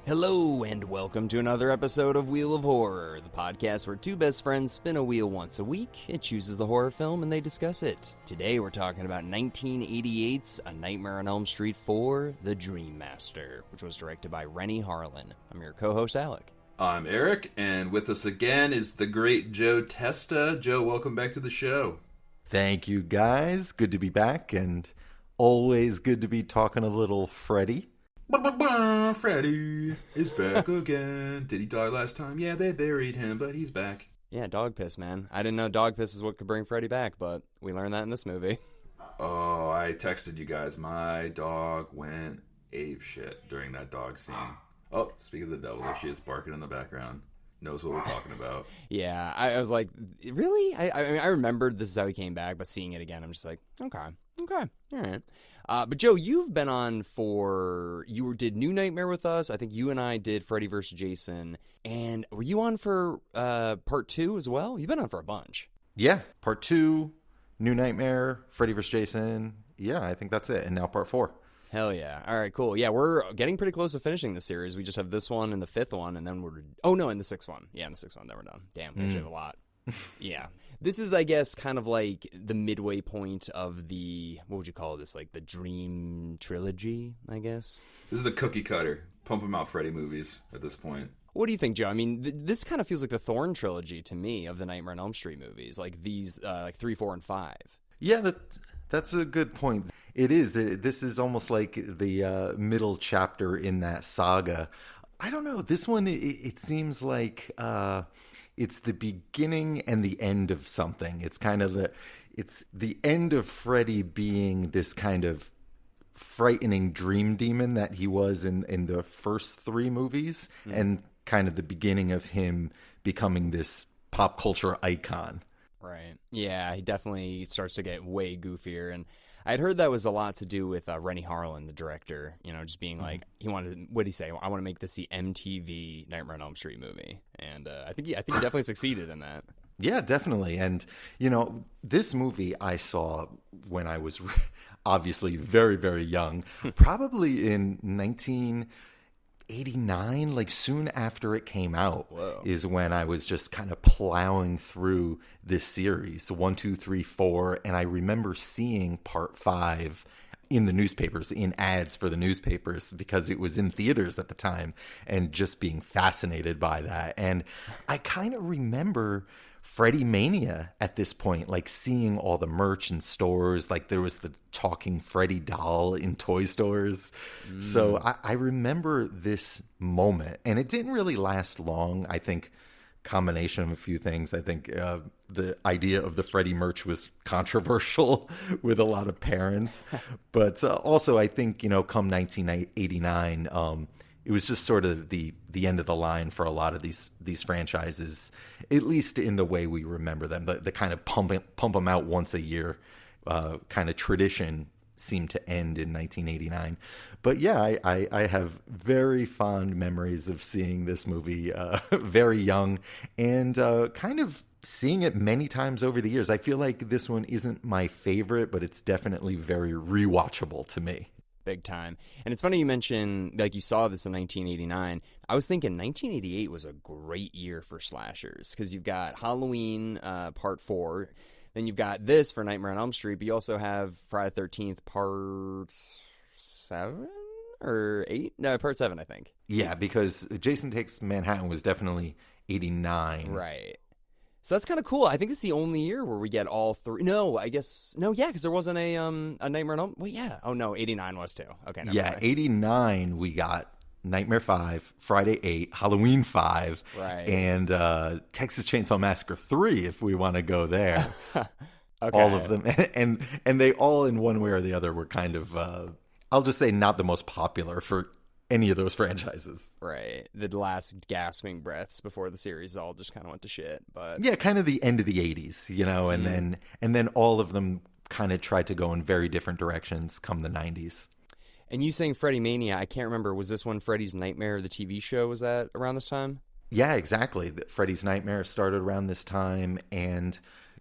Hello, and welcome to another episode of Wheel of Horror, the podcast where two best friends spin a wheel once a week. It chooses the horror film and they discuss it. Today we're talking about 1988's A Nightmare on Elm Street 4, The Dream Master, which was directed by Rennie Harlan. I'm your co-host, Alec. I'm Erik, and with us again is the great Joe Testa. Joe, welcome back to the show. Thank you, guys. Good to be back, and always good to be talking a little Freddy. Freddy is back again. Did he die last time? Yeah, they buried him, but he's back. Yeah, dog piss, man. I didn't know dog piss is what could bring Freddy back, but we learned that in this movie. Oh, I texted you guys. My dog went apeshit during that dog scene. Oh, speaking of the devil, there she is barking in the background. Knows what we're talking about. Yeah, I was like, really? I mean, I remembered this is how he came back, but seeing it again, I'm just like, okay, all right. But Joe, you've been on you did New Nightmare with us. I think you and I did Freddy vs. Jason. And were you on for part 2 as well? You've been on for a bunch. Yeah, part 2, New Nightmare, Freddy vs. Jason. Yeah, I think that's it. And now part 4. Hell yeah. All right, cool. Yeah, we're getting pretty close to finishing the series. We just have this one and the 5th one, and then and the 6th one. Yeah, and the 6th one, then we're done. Damn, we actually have a lot. Yeah. This is, I guess, kind of like the midway point of the, what would you call this, like the Dream trilogy, I guess? This is the cookie cutter. Pump 'em out Freddy movies at this point. What do you think, Joe? I mean, this kind of feels like the Thorn trilogy to me of the Nightmare on Elm Street movies, like these, like 3, 4, and 5. Yeah, that's a good point. It is. This is almost like the middle chapter in that saga. I don't know. This one, it seems like it's the beginning and the end of something. It's kind of it's the end of Freddy being this kind of frightening dream demon that he was in the first 3 movies, and kind of the beginning of him becoming this pop culture icon. Right. Yeah, he definitely starts to get way goofier. And I'd heard that was a lot to do with Rennie Harlan, the director, just being like, he wanted, what did he say? I want to make this the MTV Nightmare on Elm Street movie. And I think he definitely succeeded in that. Yeah, definitely. And, this movie I saw when I was obviously very, very young, probably in 1989, like soon after it came out. Whoa. Is when I was just kind of plowing through this series, 1, 2, 3, 4, and I remember seeing part 5 in the newspapers, in ads for the newspapers, because it was in theaters at the time, and just being fascinated by that. And I kind of remember Freddy Mania at this point, like seeing all the merch in stores, like there was the talking Freddy doll in toy stores. So I remember this moment, and it didn't really last long. I think combination of a few things. I think the idea of the Freddy merch was controversial with a lot of parents, but also I think, come 1989, it was just sort of the end of the line for a lot of these franchises, at least in the way we remember them. The kind of pump them out once a year kind of tradition seemed to end in 1989. But yeah, I have very fond memories of seeing this movie very young, and kind of seeing it many times over the years. I feel like this one isn't my favorite, but it's definitely very rewatchable to me. Big time. And it's funny you mentioned, like, you saw this in 1989. I was thinking 1988 was a great year for slashers, because you've got Halloween part 4, then you've got this for Nightmare on Elm Street, but you also have Friday the 13th part 7 or 8? No, part 7, I think. Yeah, because Jason Takes Manhattan was definitely 89. Right. So that's kind of cool. I think it's the only year where we get all 3. No, I guess no. Yeah, because there wasn't a Nightmare on Elm. Well, yeah. Oh no, 89 was too. Okay. Yeah, 89 we got Nightmare 5, Friday 8, Halloween 5, right, and Texas Chainsaw Massacre 3. If we want to go there, okay. All of them, and they all in one way or the other were kind of, I'll just say, not the most popular for any of those franchises. Right. The last gasping breaths before the series all just kind of went to shit. But yeah, kind of the end of the 80s, and then all of them kind of tried to go in very different directions come the 90s. And you saying Freddy Mania, I can't remember. Was this when Freddy's Nightmare, the TV show, was that around this time? Yeah, exactly. Freddy's Nightmare started around this time, and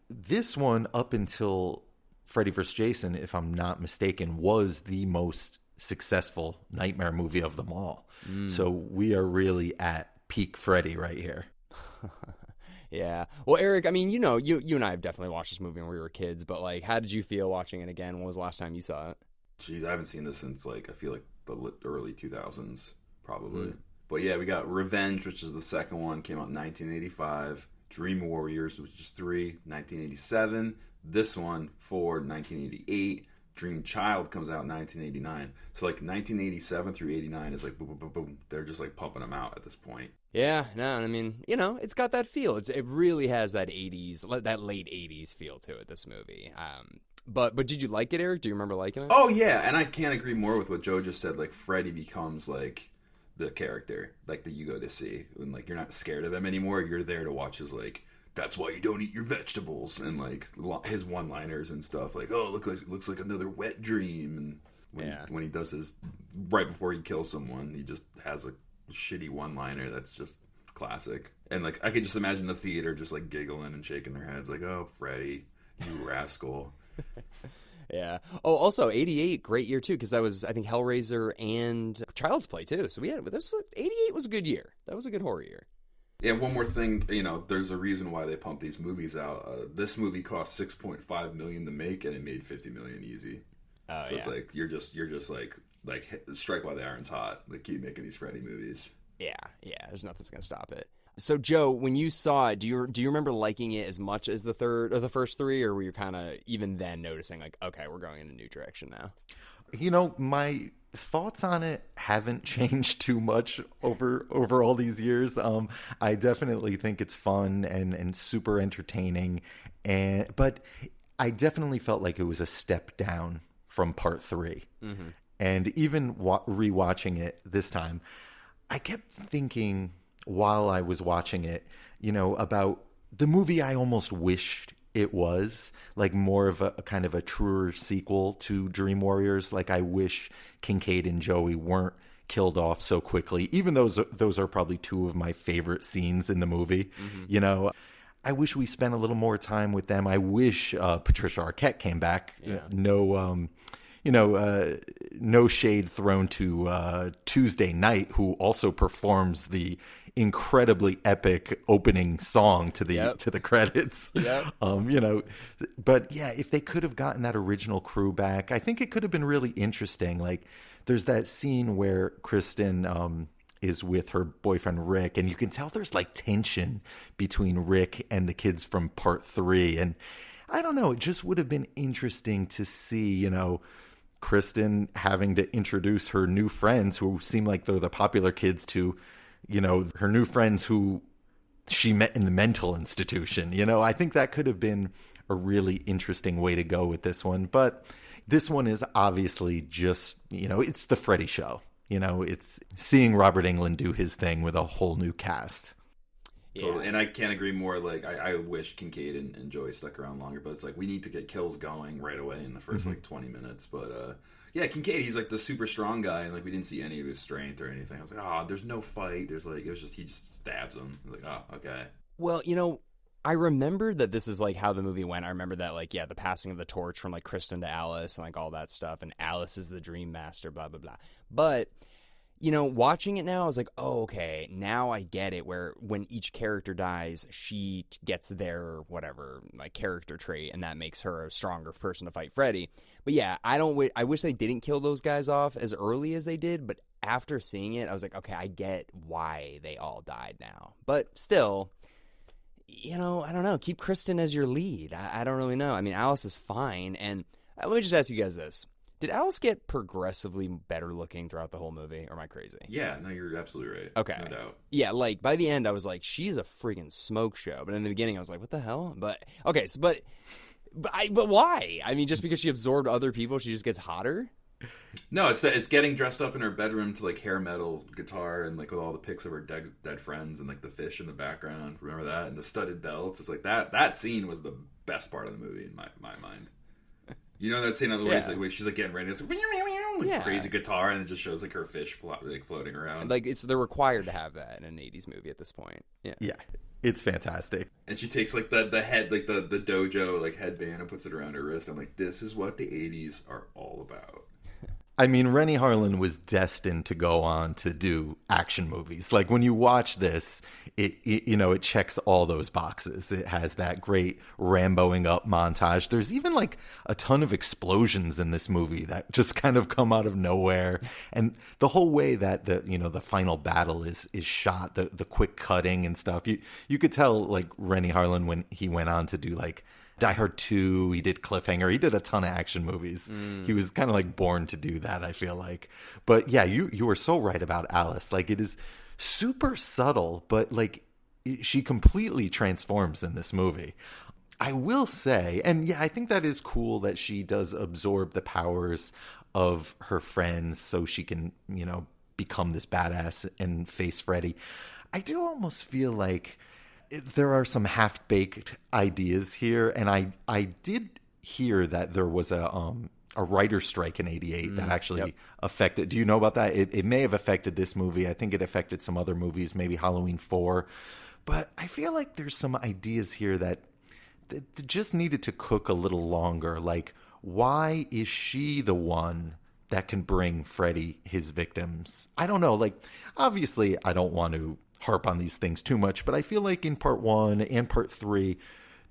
this one, up until Freddy vs. Jason, if I'm not mistaken, was the most successful nightmare movie of them all. So we are really at peak Freddy right here. Yeah. Well, Erik, I mean, you and I have definitely watched this movie when we were kids, but like, how did you feel watching it again? When was the last time you saw it? Jeez, I haven't seen this since like I feel like the early 2000s probably. But yeah, we got Revenge, which is the second one, came out in 1985. Dream Warriors, which is 3, 1987. This one, 4, 1988. Dream Child comes out in 1989. So like 1987 through 89 is like boom, boom, boom, boom. They're just like pumping them out at this point. Yeah, no, I mean, it's got that feel. It really has that 80s, that late 80s feel to it, this movie. But did you like it, Erik? Do you remember liking it? Oh yeah, and I can't agree more with what Joe just said. Like Freddy becomes like the character like that you go to see, and like you're not scared of him anymore. You're there to watch his like, that's why you don't eat your vegetables, and like his one-liners and stuff. Like, oh, looks like another wet dream. And when he does his right before he kills someone, he just has a shitty one-liner that's just classic. And like I could just imagine the theater just like giggling and shaking their heads like, oh, Freddy, you rascal. Yeah. Oh, also 88, great year too, because that was, I think, Hellraiser and Child's Play too. So 88 was a good year. That was a good horror year. Yeah, one more thing, there's a reason why they pump these movies out. This movie cost $6.5 million to make, and it made $50 million easy. So it's like you're just like strike while the iron's hot. Like keep making these Freddy movies. Yeah. There's nothing's gonna stop it. So Joe, when you saw it, do you remember liking it as much as the first three, or were you kind of even then noticing like, okay, we're going in a new direction now? My thoughts on it haven't changed too much over all these years. I definitely think it's fun and super entertaining, but I definitely felt like it was a step down from part 3. Mm-hmm. And even rewatching it this time, I kept thinking while I was watching it, about the movie I almost wished it was, like more of a kind of a truer sequel to Dream Warriors. Like I wish Kincaid and Joey weren't killed off so quickly, even though those are probably two of my favorite scenes in the movie. Mm-hmm. I wish we spent a little more time with them. I wish Patricia Arquette came back. Yeah. No shade thrown to Tuesday Night, who also performs the incredibly epic opening song to the credits. Yep. But yeah, if they could have gotten that original crew back, I think it could have been really interesting. Like there's that scene where Kristen is with her boyfriend Rick, and you can tell there's like tension between Rick and the kids from part 3. And I don't know, it just would have been interesting to see, Kristen having to introduce her new friends who seem like they're the popular kids to, her new friends who she met in the mental institution. I think that could have been a really interesting way to go with this one. But this one is obviously just, it's the Freddy show. It's seeing Robert Englund do his thing with a whole new cast. Yeah. Totally. And I can't agree more. Like, I wish Kincaid and Joey stuck around longer, but it's like we need to get kills going right away in the first like 20 minutes. But yeah, Kincaid, he's like the super strong guy, and like we didn't see any of his strength or anything. I was like, there's no fight. There's like, he just stabs him. I was like, okay. Well, I remember that this is like how the movie went. I remember that like, the passing of the torch from like Kristen to Alice and like all that stuff. And Alice is the dream master, blah, blah, blah. But watching it now, I was like, oh, okay, now I get it, where when each character dies, she gets their whatever, like, character trait, and that makes her a stronger person to fight Freddy. But yeah, I wish they didn't kill those guys off as early as they did, but after seeing it, I was like, okay, I get why they all died now. But still, I don't know, keep Kristen as your lead. I don't really know. I mean, Alice is fine, and let me just ask you guys this. Did Alice get progressively better looking throughout the whole movie, or am I crazy? Yeah, no, you're absolutely right. Okay. No doubt. Yeah, like, by the end, I was like, she's a freaking smoke show. But in the beginning, I was like, what the hell? But, okay, so, but why? I mean, just because she absorbed other people, she just gets hotter? No, it's getting dressed up in her bedroom to, like, hair metal guitar and, like, with all the pics of her dead friends and, like, the fish in the background. Remember that? And the studded belts. It's like, that scene was the best part of the movie in my mind. You know that scene on the way, where she's like getting ready, it's like crazy guitar, and it just shows like her fish floating around. Like they're required to have that in an '80s movie at this point. Yeah, it's fantastic. And she takes like the head, like the dojo like headband, and puts it around her wrist. I'm like, this is what the '80s are all about. I mean, Rennie Harlan was destined to go on to do action movies. Like when you watch this, it checks all those boxes. It has that great Ramboing up montage. There's even like a ton of explosions in this movie that just kind of come out of nowhere. And the whole way that the final battle is shot, the quick cutting and stuff. You could tell like Rennie Harlan when he went on to do like Die Hard 2, he did Cliffhanger, he did a ton of action movies. He was kind of like born to do that, I feel like. But yeah, you were so right about Alice. Like it is super subtle, but like she completely transforms in this movie. I will say, and yeah, I think that is cool that she does absorb the powers of her friends so she can, become this badass and face Freddy. I do almost feel like there are some half-baked ideas here, and I did hear that there was a writer's strike in '88 that actually affected. Do you know about that? It may have affected this movie. I think it affected some other movies, maybe Halloween 4. But I feel like there's some ideas here that just needed to cook a little longer. Like, why is she the one that can bring Freddy his victims? I don't know. Like, obviously, I don't want to harp on these things too much, but I feel like in part 1 and part 3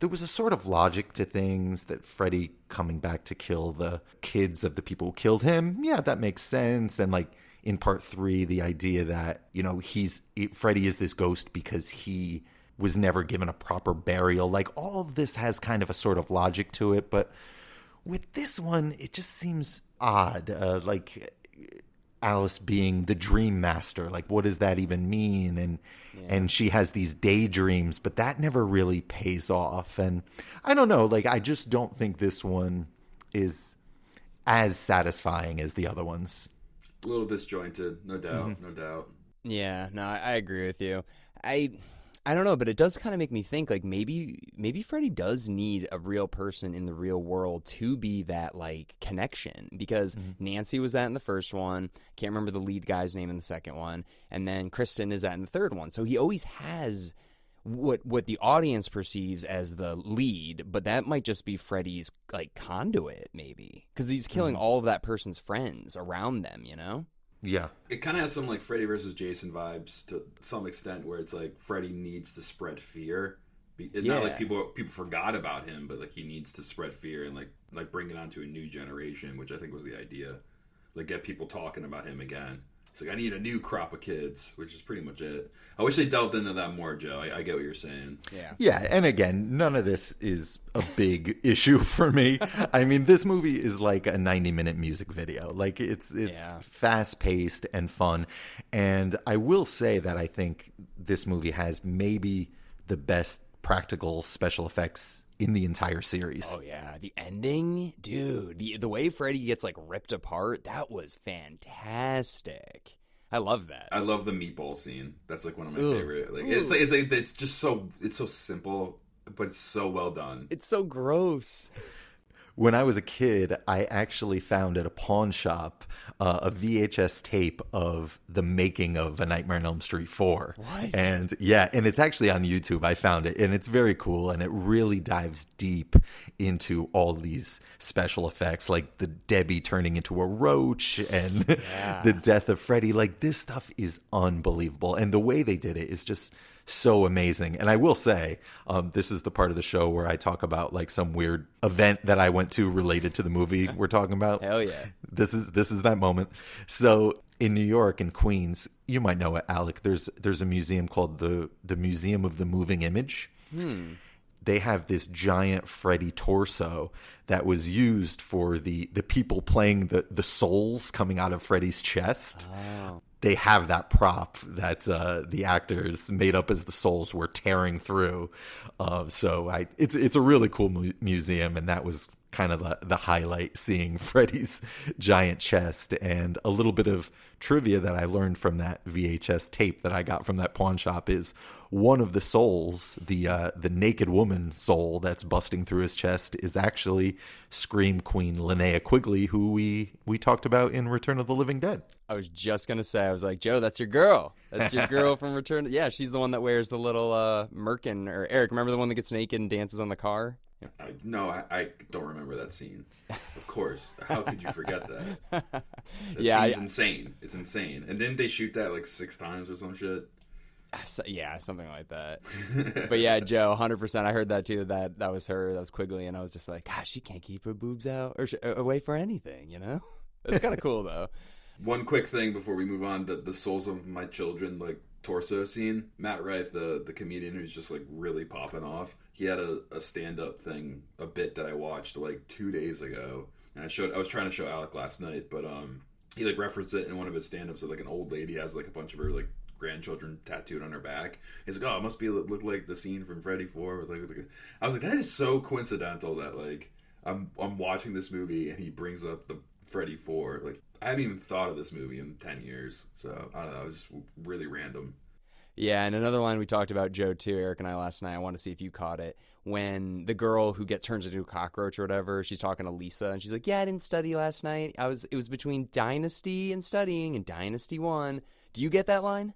there was a sort of logic to things, that Freddy coming back to kill the kids of the people who killed him, yeah, that makes sense. And like in part 3, the idea that Freddy is this ghost because he was never given a proper burial, like all of this has kind of a sort of logic to it. But with this one, it just seems odd, like Alice being the dream master, like what does that even mean? And she has these daydreams, but that never really pays off. And I don't know, like I just don't think this one is as satisfying as the other ones. A little disjointed, no doubt, no doubt. Yeah, no, I agree with you. I don't know, but it does kind of make me think like maybe Freddy does need a real person in the real world to be that like connection, because Nancy was that in the first one. Can't remember the lead guy's name in the second one, and then Kristen is that in the third one. So he always has what the audience perceives as the lead, but that might just be Freddy's like conduit, maybe, because he's killing all of that person's friends around them, Yeah. It kind of has some like Freddy versus Jason vibes to some extent, where it's like Freddy needs to spread fear. It's not like people forgot about him, but like he needs to spread fear and like bring it onto a new generation, which I think was the idea. Like get people talking about him again. It's like I need a new crop of kids, which is pretty much it. I wish they delved into that more, Joe. I get what you're saying. Yeah, and again, none of this is a big issue for me. I mean, this movie is like a 90-minute music video. Like it's fast-paced and fun. And I will say that I think this movie has maybe the best practical special effects in the entire series. Oh yeah, the ending, dude, the way Freddy gets like ripped apart, that was fantastic. I love that. I love the meatball scene. That's like one of my favorite. Like it's just so simple, but it's so well done. It's so gross. When I was a kid, I actually found at a pawn shop a VHS tape of the making of A Nightmare on Elm Street 4. What? And yeah, and it's actually on YouTube. I found it, and it's very cool, and it really dives deep into all these special effects, like the Debbie turning into a roach and the death of Freddy. Like, this stuff is unbelievable, and the way they did it is just so amazing. And I will say, this is the part of the show where I talk about like some weird event that I went to related to the movie we're talking about. Hell yeah. This is that moment. So in New York, in Queens, you might know it, Alec, there's a museum called the Museum of the Moving Image. They have this giant Freddy torso that was used for the people playing the souls coming out of Freddy's chest. Oh. They have that prop that the actors made up as the souls were tearing through. So it's a really cool museum, and that was kind of the highlight, seeing Freddy's giant chest. And a little bit of trivia that I learned from that VHS tape that I got from that pawn shop is one of the souls, the naked woman soul that's busting through his chest, is actually Scream Queen Linnea Quigley, who we talked about in Return of the Living Dead. I was just going to say, I was like, Joe, that's your girl. That's your girl from Return. Yeah, she's the one that wears the little merkin. Or Eric, remember the one that gets naked and dances on the car? I don't remember that scene. Of course. How could you forget that? That Yeah, scene's insane. It's insane. And didn't they shoot that like 6 times or some shit? Yeah, something like that. But yeah, Joe, 100%. I heard that too. That was her. That was Quigley, and I was just like, gosh, she can't keep her boobs out or away for anything. You know, it's kind of cool though. One quick thing before we move on: the Souls of My Children like torso scene. Matt Rife, the comedian who's just like really popping off. He had a stand up thing, a bit that I watched like 2 days ago, and I was trying to show Alec last night, but he like referenced it in one of his stand ups. So like an old lady has like a bunch of her like grandchildren tattooed on her back. He's like, oh, it must look like the scene from Freddy 4. I was like, that is so coincidental that like I'm watching this movie and he brings up the Freddy 4. Like I haven't even thought of this movie in 10 years. So I don't know. It was just really random. Yeah, and another line we talked about, Joe, too, Eric and I last night, I want to see if you caught it, when the girl who turns into a cockroach or whatever, she's talking to Lisa, and she's like, yeah, I didn't study last night. It was between Dynasty and studying, and Dynasty won. Do you get that line?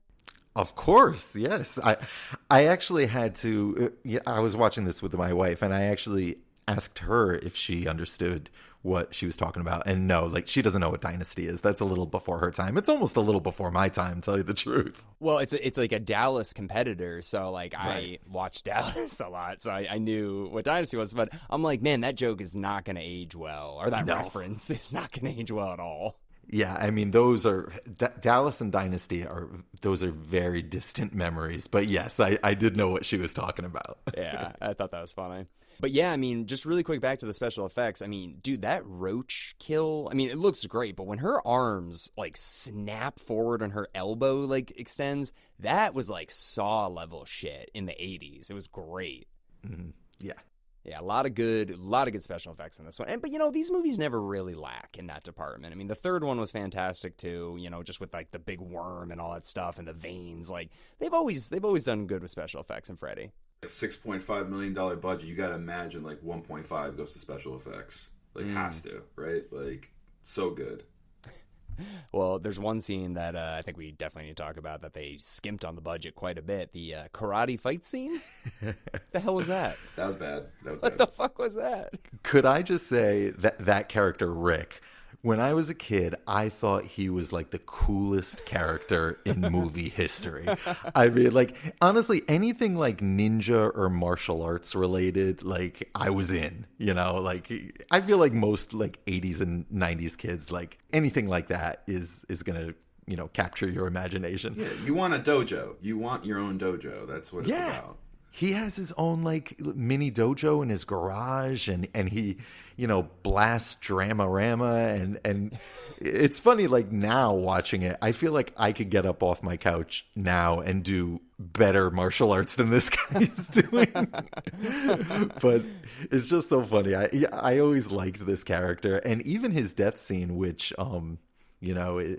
Of course, yes. I actually had to. I was watching this with my wife, and I actually asked her if she understood what she was talking about. And no, like she doesn't know what Dynasty is. That's a little before her time. It's almost a little before my time, to tell you the truth. Well, it's like a Dallas competitor, so like Right. I watched Dallas a lot, so I knew what Dynasty was. But I'm like, man, that joke is not going to age well, or that reference is not going to age well at all. Yeah, I mean, those are Dallas and Dynasty those are very distant memories. But yes, I did know what she was talking about. Yeah, I thought that was funny. But yeah, I mean, just really quick back to the special effects. I mean, dude, that roach kill, I mean, it looks great, but when her arms like snap forward and her elbow like extends, that was like Saw level shit in the 80s. It was great. Mm-hmm. Yeah. Yeah, a lot of good special effects in this one. But you know, these movies never really lack in that department. I mean, the third one was fantastic too, you know, just with like the big worm and all that stuff and the veins. Like they've always done good with special effects in Freddy. A $6.5 million budget, you gotta imagine like 1.5 goes to special effects. Like has to, right? Like so good. Well, there's one scene that I think we definitely need to talk about that they skimped on the budget quite a bit. The karate fight scene? The hell was that? That was bad. What the fuck was that? Could I just say that character, Rick, when I was a kid, I thought he was like the coolest character in movie history. I mean, like, honestly, anything like ninja or martial arts related, like, I was in, you know, like, I feel like most like 80s and 90s kids, like anything like that is going to, you know, capture your imagination. Yeah, you want a dojo. You want your own dojo. That's what it's about. He has his own like mini dojo in his garage, and he, you know, blasts Dramarama, and it's funny, like now watching it, I feel like I could get up off my couch now and do better martial arts than this guy is doing. But it's just so funny. I always liked this character, and even his death scene, which you know,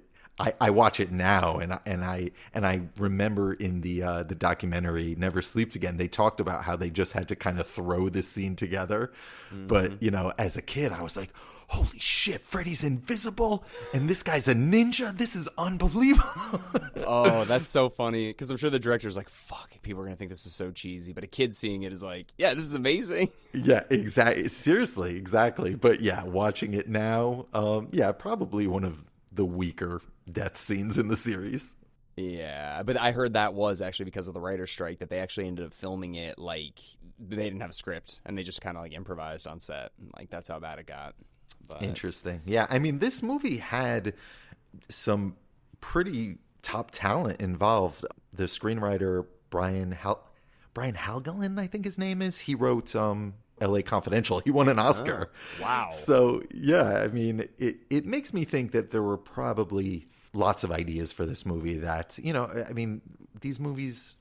I watch it now, and I remember in the documentary Never Sleeps Again, they talked about how they just had to kind of throw this scene together. Mm-hmm. But you know, as a kid, I was like, holy shit, Freddy's invisible and this guy's a ninja. This is unbelievable. Oh, that's so funny, because I'm sure the director's like, fuck, people are gonna think this is so cheesy, but a kid seeing it is like, yeah, this is amazing. Yeah, exactly. Seriously, exactly. But yeah, watching it now, yeah, probably one of the weaker death scenes in the series. Yeah, but I heard that was actually because of the writer's strike, that they actually ended up filming it like they didn't have a script and they just kind of like improvised on set. Like that's how bad it got. But... Interesting. Yeah, I mean, this movie had some pretty top talent involved. The screenwriter Brian Halgelin, I think his name is, he wrote LA Confidential. He won an Oscar. Oh, wow. So, yeah, I mean, it makes me think that there were probably lots of ideas for this movie that, you know, I mean, these movies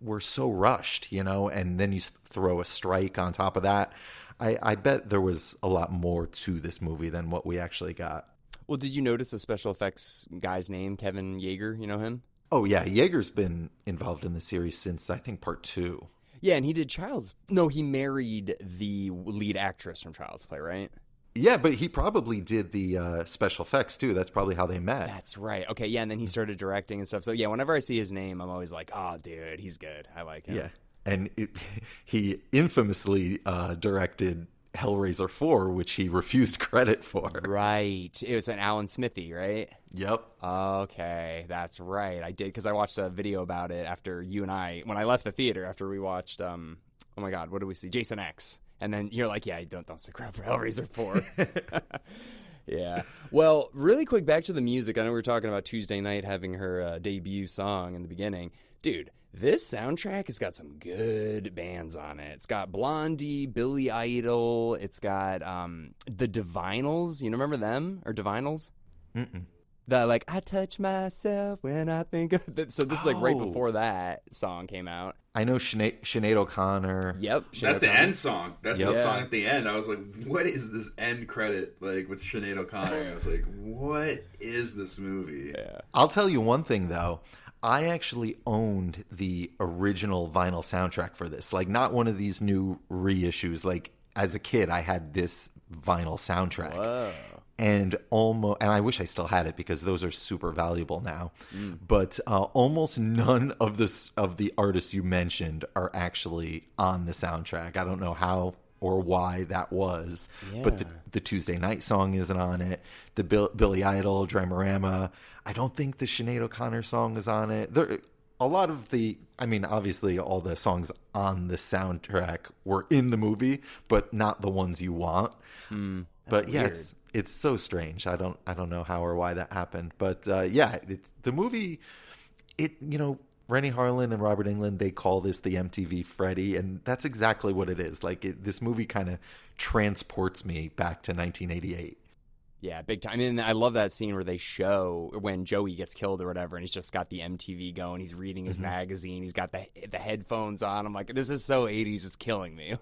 were so rushed, you know, and then you throw a strike on top of that. I bet there was a lot more to this movie than what we actually got. Well, did you notice the special effects guy's name, Kevin Yeager? You know him? Oh, yeah. Yeager's been involved in the series since, I think, part 2. Yeah, and he did he married the lead actress from Child's Play, right? Yeah, but he probably did the special effects, too. That's probably how they met. That's right. Okay, yeah, and then he started directing and stuff. So, yeah, whenever I see his name, I'm always like, oh, dude, he's good. I like him. Yeah. And he infamously directed Hellraiser 4, which he refused credit for. Right. It was an Alan Smithy, right? Yep. Okay, that's right. I did, because I watched a video about it after you and I, when I left the theater, after we watched, oh my God, what did we see? Jason X. And then you're like, yeah, don't stick around for Hellraiser 4. Yeah. Well, really quick, back to the music. I know we were talking about Tuesday Night having her debut song in the beginning. Dude, this soundtrack has got some good bands on it. It's got Blondie, Billy Idol. It's got the Divinals. You remember them? Or Divinals? Mm-mm. The, like, I touch myself when I think of that. So this is like right before that song came out. I know Sinead O'Connor. Yep. That's the end song. That's Yep. the song at the end. I was like, what is this end credit like with Sinead O'Connor? I was like, what is this movie? Yeah. I'll tell you one thing, though. I actually owned the original vinyl soundtrack for this. Like, not one of these new reissues. Like, as a kid, I had this vinyl soundtrack. Whoa. And I wish I still had it, because those are super valuable now. But almost none of the artists you mentioned are actually on the soundtrack. I don't know how or why that was, but the Tuesday Night song isn't on it. The Billy Idol, Dramarama. I don't think the Sinead O'Connor song is on it. A lot of obviously all the songs on the soundtrack were in the movie, but not the ones you want. But yeah, weird. it's so strange. I don't know how or why that happened. But it's the movie. Rennie Harlan and Robert Englund, they call this the MTV Freddy, and that's exactly what it is. Like, this movie kind of transports me back to 1988. Yeah, big time. And I love that scene where they show when Joey gets killed or whatever, and he's just got the MTV going. He's reading his magazine. He's got the headphones on. I'm like, this is so 80s. It's killing me.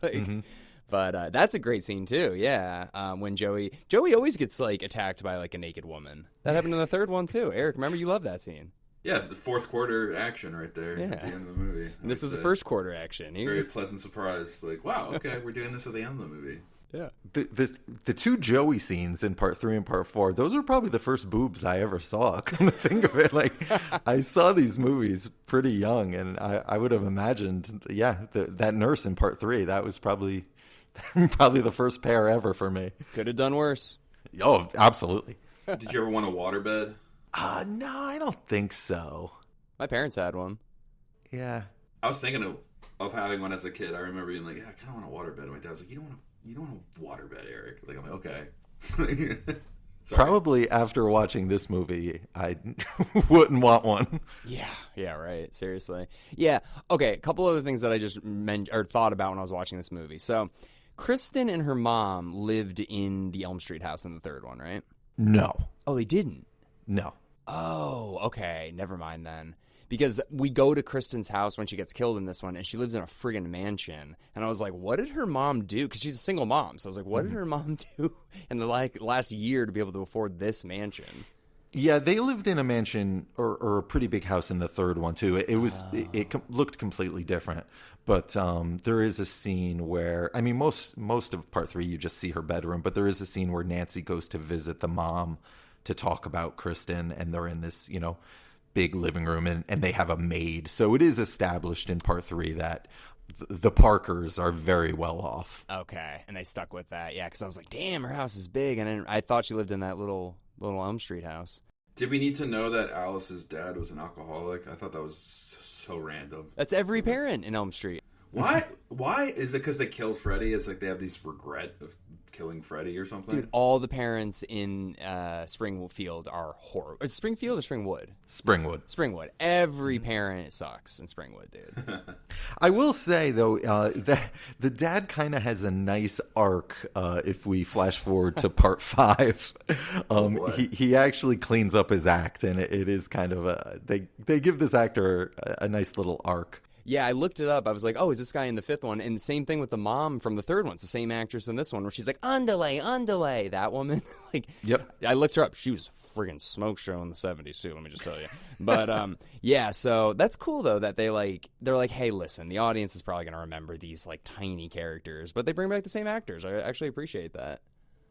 But that's a great scene too. Yeah, when Joey always gets like attacked by like a naked woman. That happened in the third one too. Eric, remember, you love that scene. Yeah, the fourth quarter action right there at the end of the movie. And this was the first quarter action. Very pleasant surprise. Like, wow, okay, we're doing this at the end of the movie. Yeah. The two Joey scenes in part 3 and part 4, those were probably the first boobs I ever saw. Come to think of it, like, I saw these movies pretty young, and I would have imagined, that nurse in part 3, that was probably the first pair ever for me. Could have done worse. Oh, absolutely. Did you ever want a waterbed? No, I don't think so. My parents had one. Yeah. I was thinking of having one as a kid. I remember being like, yeah, I kind of want a waterbed. And my dad was like, you don't want a waterbed, Eric. Like, I'm like, okay. Probably after watching this movie, I wouldn't want one. Yeah, right. Seriously. Yeah. Okay. A couple other things that I just thought about when I was watching this movie. So, Kristen and her mom lived in the Elm Street house in the third one, right? No. Oh, they didn't? No. Oh, okay. Never mind then. Because we go to Kristen's house when she gets killed in this one, and she lives in a friggin' mansion. And I was like, what did her mom do? Because she's a single mom. So I was like, what did her mom do in the last year to be able to afford this mansion? Yeah, they lived in a mansion or a pretty big house in the third one, too. It looked completely different. But there is a scene where, most of part 3, you just see her bedroom. But there is a scene where Nancy goes to visit the mom to talk about Kristen, and they're in this, big living room, and they have a maid. So it is established in part 3 that the Parkers are very well off. Okay, and they stuck with that. Yeah, because I was like, damn, her house is big, and I thought she lived in that little Elm Street house. Did we need to know that Alice's dad was an alcoholic? I thought that was so random. That's every parent in Elm Street. Why is it because they killed Freddy? It's like they have these regret of killing Freddy or something? Dude, all the parents in Springfield are horrible. Is it Springfield or Springwood? Springwood. Every parent sucks in Springwood, dude. I will say, though, that the dad kind of has a nice arc if we flash forward to part 5. He actually cleans up his act, and it is kind of they give this actor a nice little arc. Yeah, I looked it up. I was like, oh, is this guy in the fifth one? And the same thing with the mom from the third one. It's the same actress in this one where she's like, underlay, that woman. Yep. I looked her up. She was friggin' smoke show in the 70s, too, let me just tell you. But, yeah, so that's cool, though, that they're like, hey, listen, the audience is probably going to remember these, tiny characters. But they bring back the same actors. I actually appreciate that.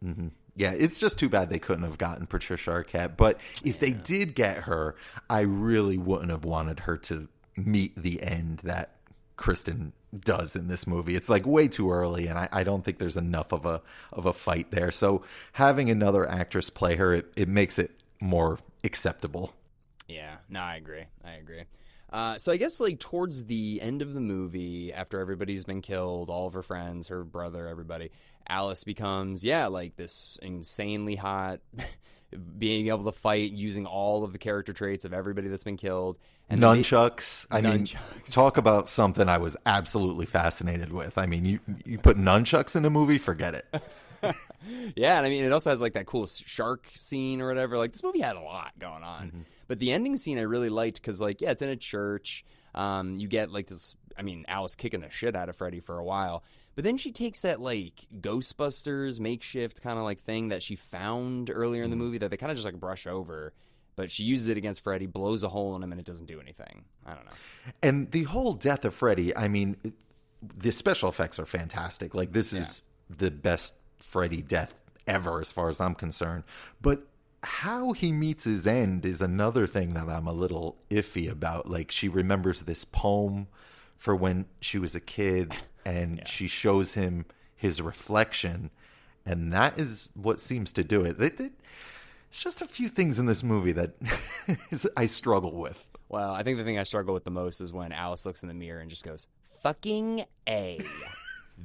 Mm-hmm. Yeah, it's just too bad they couldn't have gotten Patricia Arquette. But if they did get her, I really wouldn't have wanted her to meet the end that Kristen does in this movie. It's like way too early, and I don't think there's enough of a fight there. So having another actress play her, it makes it more acceptable. Yeah, no, I agree. So I guess like towards the end of the movie, after everybody's been killed, all of her friends, her brother, everybody, Alice becomes, like this insanely hot, being able to fight using all of the character traits of everybody that's been killed. And nunchucks. I mean, talk about something I was absolutely fascinated with. I mean, you put nunchucks in a movie, forget it. Yeah, and I mean, it also has like that cool shark scene or whatever. Like, this movie had a lot going on. Mm-hmm. But the ending scene I really liked because, like, it's in a church. You get like this, I mean, Alice kicking the shit out of Freddy for a while. But then she takes that, like, Ghostbusters makeshift kind of, like, thing that she found earlier in the movie that they kind of just, like, brush over. But she uses it against Freddy, blows a hole in him, and it doesn't do anything. I don't know. And the whole death of Freddy, I mean, the special effects are fantastic. Like, this is the best Freddy death ever as far as I'm concerned. But how he meets his end is another thing that I'm a little iffy about. Like, she remembers this poem for when she was a kid, and she shows him his reflection, and that is what seems to do it. It's just a few things in this movie that I struggle with. Well, I think the thing I struggle with the most is when Alice looks in the mirror and just goes, "Fucking A."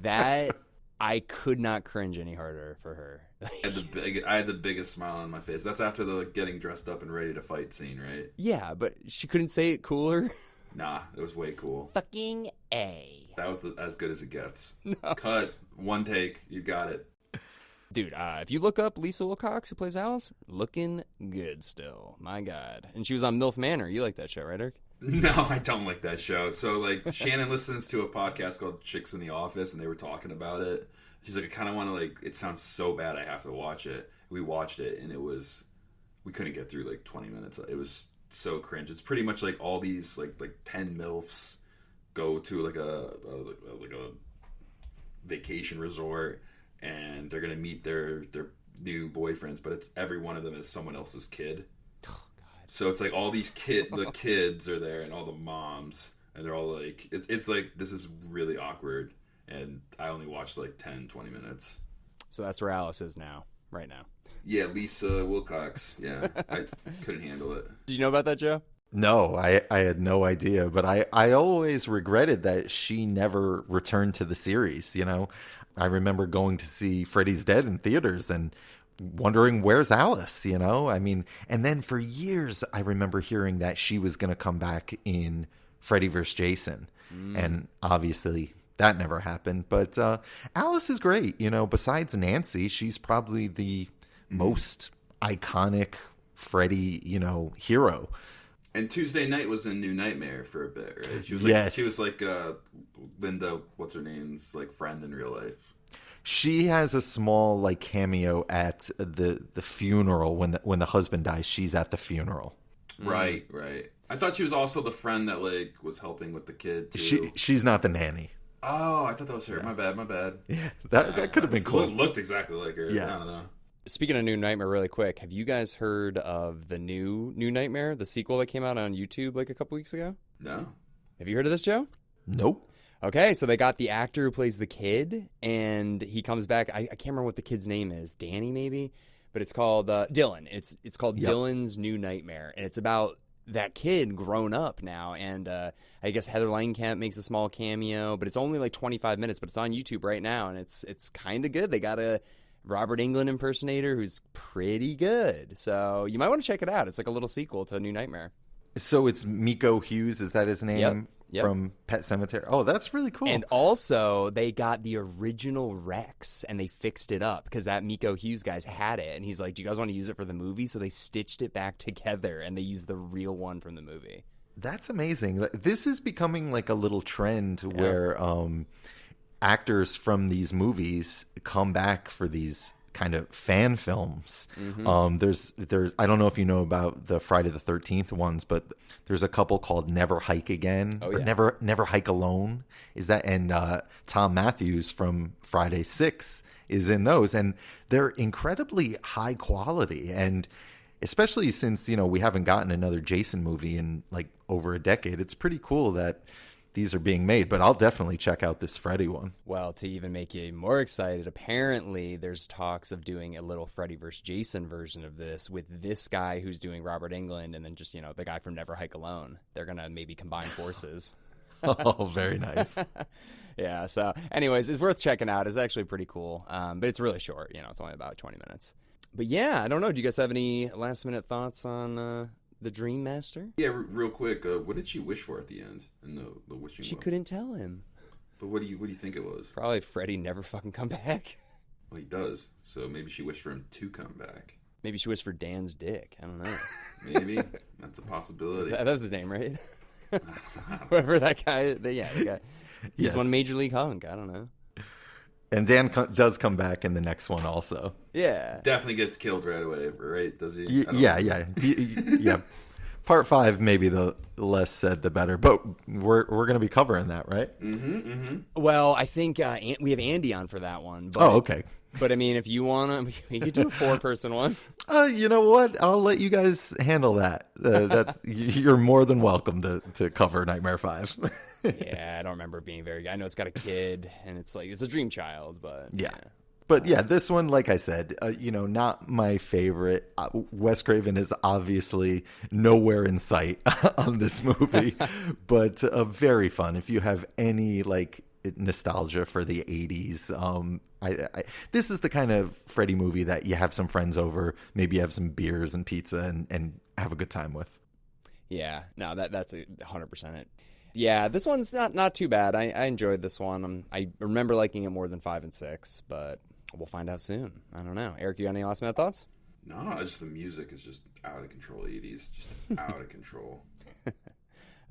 That, I could not cringe any harder for her. I had the biggest smile on my face. That's after the getting dressed up and ready to fight scene, right? Yeah, but she couldn't say it cooler. Nah, it was way cool. Fucking A. That was as good as it gets. No. Cut. One take. You got it. Dude, if you look up Lisa Wilcox, who plays Alice, looking good still. My God. And she was on MILF Manor. You like that show, right, Erik? No, I don't like that show. So, like, Shannon listens to a podcast called Chicks in the Office, and they were talking about it. She's like, I kind of want to, like, it sounds so bad I have to watch it. We watched it, and we couldn't get through, like, 20 minutes. It was so cringe. It's pretty much like all these, like 10 MILFs go to, like a vacation resort, and they're going to meet their new boyfriends, but it's every one of them is someone else's kid. Oh, God. So it's like all these the kids are there and all the moms, and they're all like, it's like, this is really awkward. And I only watched like 10, 20 minutes. So that's where Alice is now, right now. Yeah, Lisa Wilcox. Yeah, I couldn't handle it. Did you know about that, Joe? No, I had no idea, but I always regretted that she never returned to the series, you know? I remember going to see Freddy's Dead in theaters and wondering, where's Alice, you know? I mean, and then for years, I remember hearing that she was going to come back in Freddy vs. Jason. And obviously, that never happened. But Alice is great, you know? Besides Nancy, she's probably the most iconic Freddy, you know, hero. And Tuesday Night was in New Nightmare for a bit, right? She was like Linda, what's her name's like friend in real life. She has a small like cameo at the funeral when the husband dies. She's at the funeral. Right. I thought she was also the friend that like was helping with the kid too. She's not the nanny. Oh, I thought that was her. Yeah. My bad. Yeah, that could have been cool. It looked exactly like her. Yeah. I don't know. Speaking of New Nightmare really quick, have you guys heard of the New Nightmare, the sequel that came out on YouTube like a couple weeks ago? No. Have you heard of this, Joe? Nope. Okay, so they got the actor who plays the kid, and he comes back. I can't remember what the kid's name is. Danny, maybe? But it's called Dylan. It's called Dylan's New Nightmare, and it's about that kid grown up now. And I guess Heather Langenkamp makes a small cameo, but it's only like 25 minutes, but it's on YouTube right now, and it's kind of good. They got a Robert Englund impersonator who's pretty good. So you might want to check it out. It's like a little sequel to New Nightmare. So it's Miko Hughes, is that his name? Yep. From Pet Sematary. Oh, that's really cool. And also, they got the original Rex, and they fixed it up, because that Miko Hughes guy's had it. And he's like, do you guys want to use it for the movie? So they stitched it back together, and they used the real one from the movie. That's amazing. This is becoming like a little trend where actors from these movies come back for these kind of fan films. Mm-hmm. There's I don't know if you know about the Friday the 13th ones, but there's a couple called Never Hike Again or Never Hike Alone. Is that, and Tom Matthews from Friday 6 is in those, and they're incredibly high quality, and especially since, you know, we haven't gotten another Jason movie in like over a decade. It's pretty cool that these are being made, but I'll definitely check out this Freddy one. Well, to even make you more excited, apparently there's talks of doing a little Freddy vs. Jason version of this with this guy who's doing Robert Englund and then just, the guy from Never Hike Alone. They're going to maybe combine forces. Oh, very nice. Yeah, so anyways, it's worth checking out. It's actually pretty cool, but it's really short. It's only about 20 minutes. But yeah, I don't know. Do you guys have any last-minute thoughts on the Dream Master? Yeah, real quick. What did she wish for at the end in the wishing She well? couldn't tell him. But what do you think it was? Probably Freddy never fucking come back. Well, he does. So maybe she wished for him to come back. Maybe she wished for Dan's dick. I don't know. Maybe. That's a possibility. That's his name, right? Whoever that guy, the guy. He's Yes. one Major League hunk. I don't know. And Dan does come back in the next one also. Yeah. Definitely gets killed right away, right? Does he? Yeah. Part 5, maybe the less said the better, but we're going to be covering that, right? Well, I think we have Andy on for that one. But, Oh, okay. But I mean, if you want to, we could do a 4-person one. You know what? I'll let you guys handle that. You're more than welcome to cover Nightmare 5. Yeah, I don't remember it being very good. I know it's got a kid, and it's a dream child, but Yeah. But yeah, this one, like I said, not my favorite. Wes Craven is obviously nowhere in sight on this movie, but very fun. If you have any nostalgia for the 80s, this is the kind of Freddy movie that you have some friends over, maybe you have some beers and pizza and have a good time with. Yeah, no, that's 100% it. Yeah, this one's not too bad. I enjoyed this one. I remember liking it more than 5 and 6, but we'll find out soon. I don't know. Eric, you got any last minute thoughts? No, just the music is just out of control. 80s, just out of control.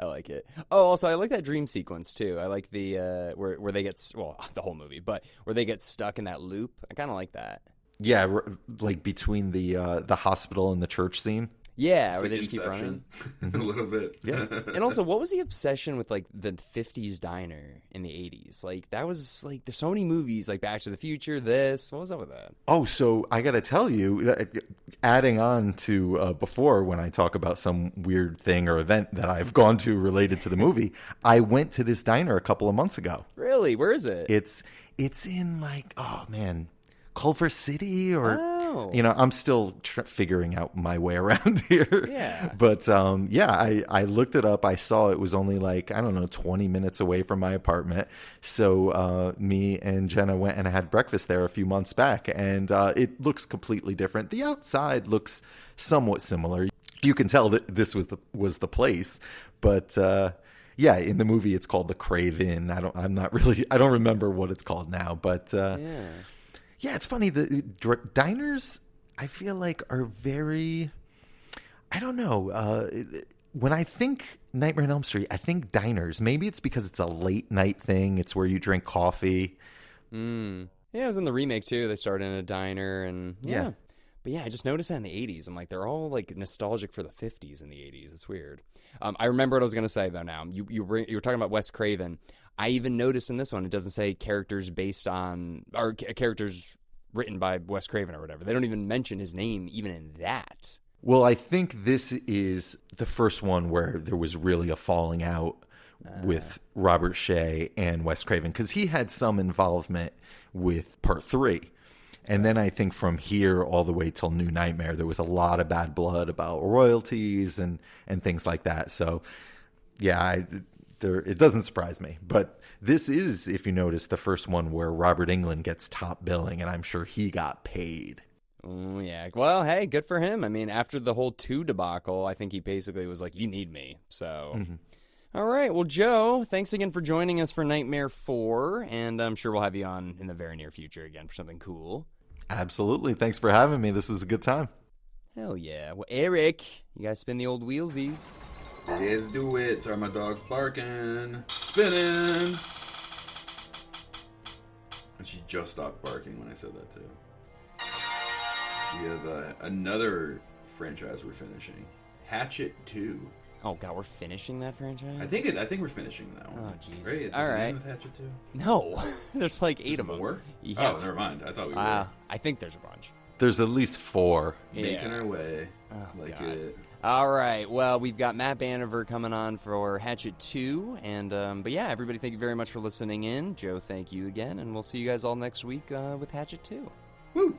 I like it. Oh, also, I like that dream sequence too. I like the where they get the whole movie, but where they get stuck in that loop. I kind of like that. Yeah, between the hospital and the church scene. Yeah, It's where they just keep running. a little bit. Yeah. And also, what was the obsession with the 50s diner in the 80s? That was there's so many movies like Back to the Future. What was up with that? Oh, so I got to tell you, adding on to before when I talk about some weird thing or event that I've gone to related to the movie, I went to this diner a couple of months ago. Really? Where is it? It's in Culver City or, Oh. I'm still figuring out my way around here. Yeah. But I looked it up. I saw it was only 20 minutes away from my apartment. So me and Jenna went and had breakfast there a few months back, and it looks completely different. The outside looks somewhat similar. You can tell that this was the place, but yeah, in the movie it's called the Crave-In. I don't remember what it's called now, but yeah, it's funny. The diners, I feel like, are very, I don't know. When I think Nightmare on Elm Street, I think diners. Maybe it's because it's a late night thing. It's where you drink coffee. Yeah, it was in the remake too. They started in a diner, and yeah. But yeah, I just noticed that in the 80s. I'm they're all nostalgic for the 50s and the 80s. It's weird. I remember what I was going to say, though, now. You were talking about Wes Craven. I even noticed in this one, it doesn't say characters based on, or characters written by Wes Craven or whatever. They don't even mention his name even in that. Well, I think this is the first one where there was really a falling out with Robert Shea and Wes Craven, because he had some involvement with Part 3. And then I think from here all the way till New Nightmare, there was a lot of bad blood about royalties and things like that. So, yeah, it doesn't surprise me. But this is, if you notice, the first one where Robert Englund gets top billing, and I'm sure he got paid. Oh, yeah. Well, hey, good for him. I mean, after the whole 2 debacle, I think he basically was like, you need me. So, All right. Well, Joe, thanks again for joining us for Nightmare 4, and I'm sure we'll have you on in the very near future again for something cool. Absolutely. Thanks for having me. This was a good time. Hell yeah. Well, Eric, you guys spin the old wheelsies. Let's do it. Sorry, my dog's barking. Spinning. And she just stopped barking when I said that, too. We have another franchise we're finishing. Hatchet 2. Oh, God, we're finishing that franchise? I think we're finishing that one. Oh, Jesus. Right? Does All it right. end with Hatchet 2? No. There's 8 of them. More? Yeah. Oh, never mind. I thought we were. I think there's a bunch. There's at least 4. Making our way. God. It. All right. Well, we've got Matt Banniver coming on for Hatchet 2. And, but yeah, everybody, thank you very much for listening in. Joe, thank you again. And we'll see you guys all next week with Hatchet 2. Woo!